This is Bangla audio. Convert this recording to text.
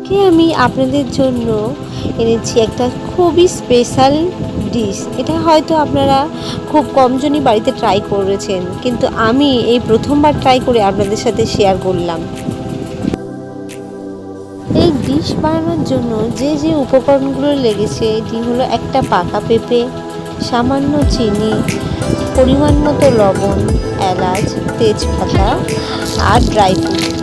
আজকে আমি আপনাদের জন্য এনেছি একটা খুবই স্পেশাল ডিশ। এটা হয়তো আপনারা খুব কমজনই বাড়িতে ট্রাই করেছেন, কিন্তু আমি এই প্রথমবার ট্রাই করে আপনাদের সাথে শেয়ার করলাম। এই ডিশ বানানোর জন্য যে যে উপকরণগুলো লেগেছে এটি হলো একটা পাকা পেঁপে, সামান্য চিনি, পরিমাণ মতো লবণ, এলাচ, তেজপাতা আর ড্রাই ফ্রুট।